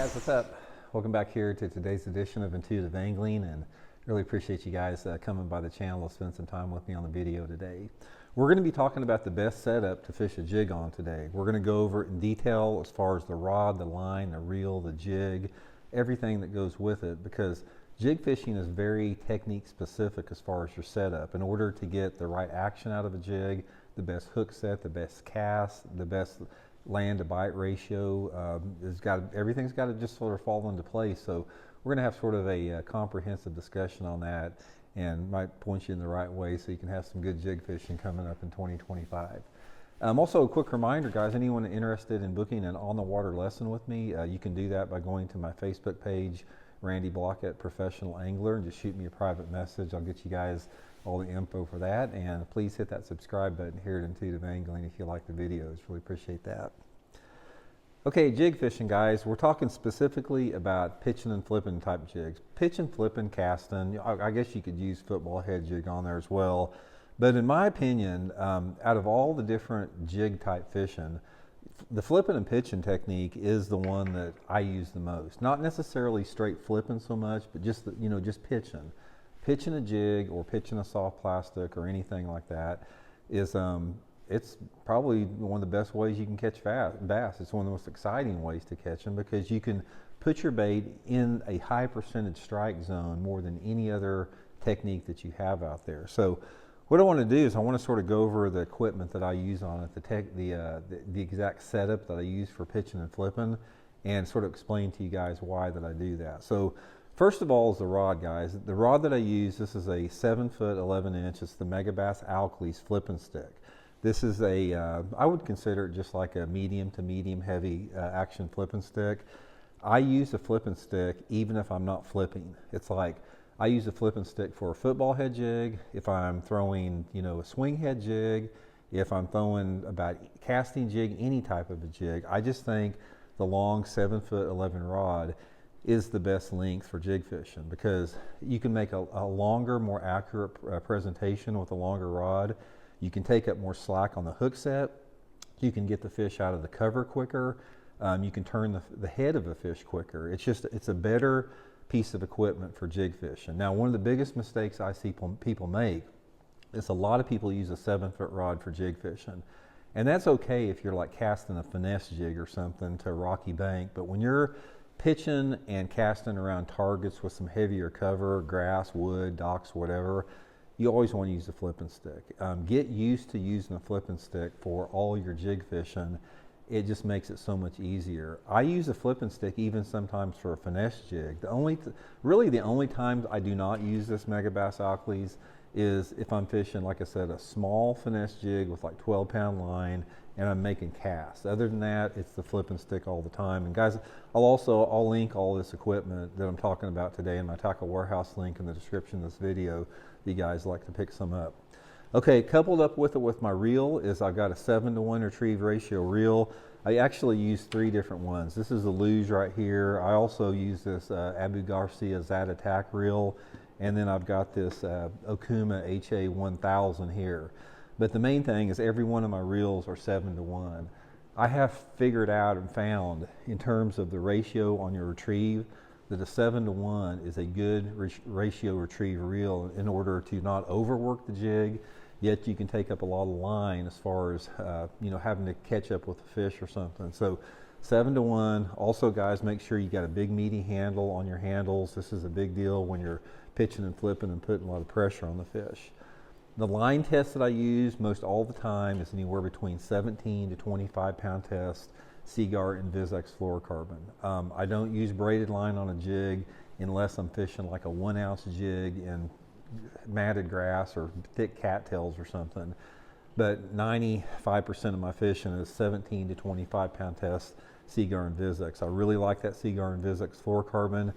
Guys, what's up? Welcome back here to today's edition of Intuitive Angling, and really appreciate you guys coming by the channel to spend some time with me on the video today. We're going to be talking about the best setup to fish a jig on today. We're going to go over it in detail as far as the rod, the line, the reel, the jig, everything that goes with it, because jig fishing is very technique specific as far as your setup. In order to get the right action out of a jig, the best hook set, the best cast, the best land to bite ratio, everything's got to just sort of fall into place. So we're going to have sort of a comprehensive discussion on that, and might point you in the right way so you can have some good jig fishing coming up in 2025. Also, a quick reminder, guys, anyone interested in booking an on-the-water lesson with me, you can do that by going to my Facebook page, Randy Blaukat Professional Angler, and just shoot me a private message. I'll get you guys all the info for that, and please hit that subscribe button here at Intuitive Angling if you like the videos. Really appreciate that. Okay, jig fishing, guys. We're talking specifically about pitching and flipping type jigs. Pitch and flipping, casting, I guess you could use football head jig on there as well. But in my opinion, out of all the different jig type fishing, the flipping and pitching technique is the one that I use the most. Not necessarily straight flipping so much, but just just pitching. Pitching a jig or pitching a soft plastic or anything like that is it's probably one of the best ways you can catch bass. It's one of the most exciting ways to catch them, because you can put your bait in a high percentage strike zone more than any other technique that you have out there. So what I want to do is I want to sort of go over the equipment that I use on it, the exact setup that I use for pitching and flipping, and sort of explain to you guys why that I do that. So first of all is the rod, guys. The rod that I use, this is a 7 foot 11 inch. It's the Megabass Alkalies flipping stick. This is I would consider it just like a medium to medium heavy action flipping stick. I use a flipping stick even if I'm not flipping. It's like I use a flipping stick for a football head jig, if I'm throwing, a swing head jig, if I'm throwing about casting jig, any type of a jig. I just think the long 7 foot 11 rod is the best length for jig fishing, because you can make a longer, more accurate presentation with a longer rod. You can take up more slack on the hook set. You can get the fish out of the cover quicker. You can turn the head of a fish quicker. It's a better piece of equipment for jig fishing. Now, one of the biggest mistakes I see people make is a lot of people use a 7 foot rod for jig fishing. And that's okay if you're like casting a finesse jig or something to a rocky bank, but when you're pitching and casting around targets with some heavier cover, grass, wood, docks, whatever, you always want to use a flipping stick. Get used to using a flipping stick for all your jig fishing. It just makes it so much easier. I use a flipping stick even sometimes for a finesse jig. Really the only times I do not use this Megabass Alkalies is if I'm fishing, like I said, a small finesse jig with like 12-pound line and I'm making casts. Other than that, it's the flipping stick all the time. And guys, I'll link all this equipment that I'm talking about today in my tackle warehouse link in the description of this video if you guys like to pick some up. Okay, coupled up with it with my reel is I've got a 7-to-1 retrieve ratio reel. I actually use 3 different ones. This is the luge right here. I also use this Abu Garcia Zat Attack reel, and then I've got this Okuma HA 1000 here. But the main thing is every one of my reels are 7-to-1. I have figured out and found, in terms of the ratio on your retrieve, that a 7-to-1 is a good ratio retrieve reel in order to not overwork the jig, yet you can take up a lot of line as far as having to catch up with a fish or something. So 7-to-1. Also, guys, make sure you got a big meaty handle on your handles. This is a big deal when you're pitching and flipping and putting a lot of pressure on the fish. The line test that I use most all the time is anywhere between 17 to 25 pound test, Seaguar invixz fluorocarbon. I don't use braided line on a jig unless I'm fishing like a 1 ounce jig in matted grass or thick cattails or something. But 95% of my fishing is 17 to 25 pound test Seaguar invixz. I really like that Seaguar invixz fluorocarbon.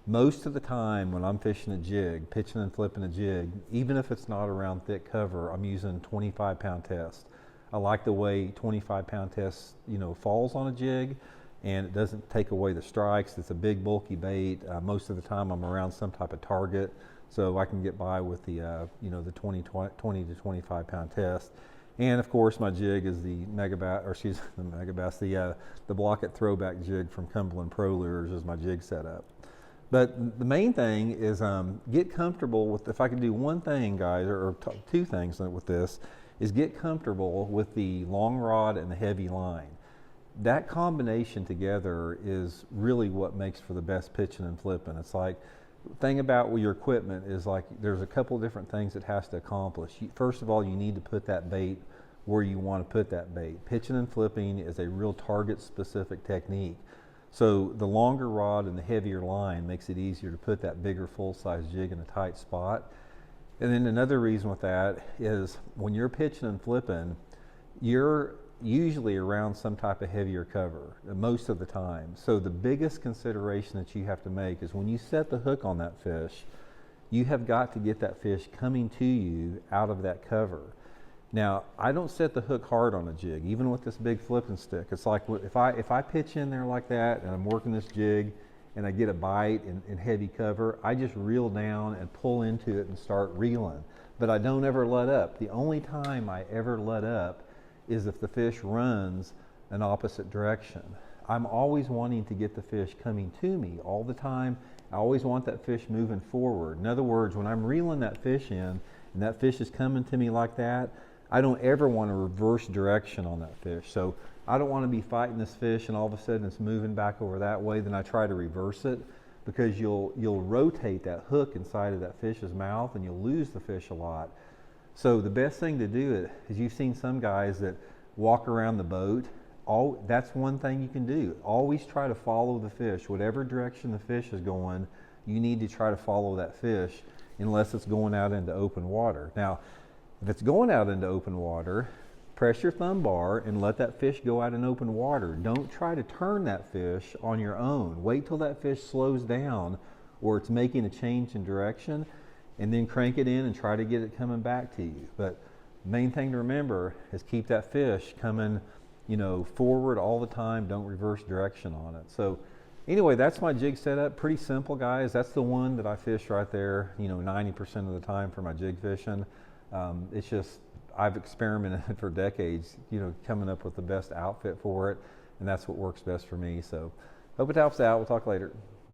Most of the time when I'm fishing a jig, pitching and flipping a jig, even if it's not around thick cover, I'm using 25 pound test. I like the way 25 pound test, falls on a jig, and it doesn't take away the strikes. It's a big bulky bait. Most of the time I'm around some type of target, so I can get by with the 20 to 25 pound test. And of course, my jig is the Megabass, or excuse me, the Megabass, the Blaukat throwback jig from Cumberland Pro Lures is my jig setup. But the main thing is get comfortable with, if I can do one thing, guys, or two things with this, is get comfortable with the long rod and the heavy line. That combination together is really what makes for the best pitching and flipping. It's like, the thing about your equipment is like there's a couple different things it has to accomplish. First of all, you need to put that bait where you want to put that bait. Pitching and flipping is a real target specific technique. So the longer rod and the heavier line makes it easier to put that bigger full-size jig in a tight spot. And then another reason with that is when you're pitching and flipping, you're usually around some type of heavier cover most of the time. So the biggest consideration that you have to make is when you set the hook on that fish, you have got to get that fish coming to you out of that cover. Now, I don't set the hook hard on a jig, even with this big flipping stick. It's like if I pitch in there like that and I'm working this jig and I get a bite in heavy cover, I just reel down and pull into it and start reeling. But I don't ever let up. The only time I ever let up is if the fish runs an opposite direction. I'm always wanting to get the fish coming to me all the time. I always want that fish moving forward. In other words, when I'm reeling that fish in and that fish is coming to me like that, I don't ever want to reverse direction on that fish. So I don't want to be fighting this fish and all of a sudden it's moving back over that way, then I try to reverse it, because you'll rotate that hook inside of that fish's mouth and you'll lose the fish a lot. So the best thing to do is, you've seen some guys that walk around the boat. That's one thing you can do. Always try to follow the fish. Whatever direction the fish is going, you need to try to follow that fish unless it's going out into open water. Now, if it's going out into open water, press your thumb bar and let that fish go out in open water. Don't try to turn that fish on your own. Wait till that fish slows down or it's making a change in direction, and then crank it in and try to get it coming back to you. But the main thing to remember is keep that fish coming, forward all the time. Don't reverse direction on it. So anyway, that's my jig setup. Pretty simple, guys. That's the one that I fish right there, 90% of the time for my jig fishing. It's just, I've experimented for decades, coming up with the best outfit for it, and that's what works best for me. So hope it helps out. We'll talk later.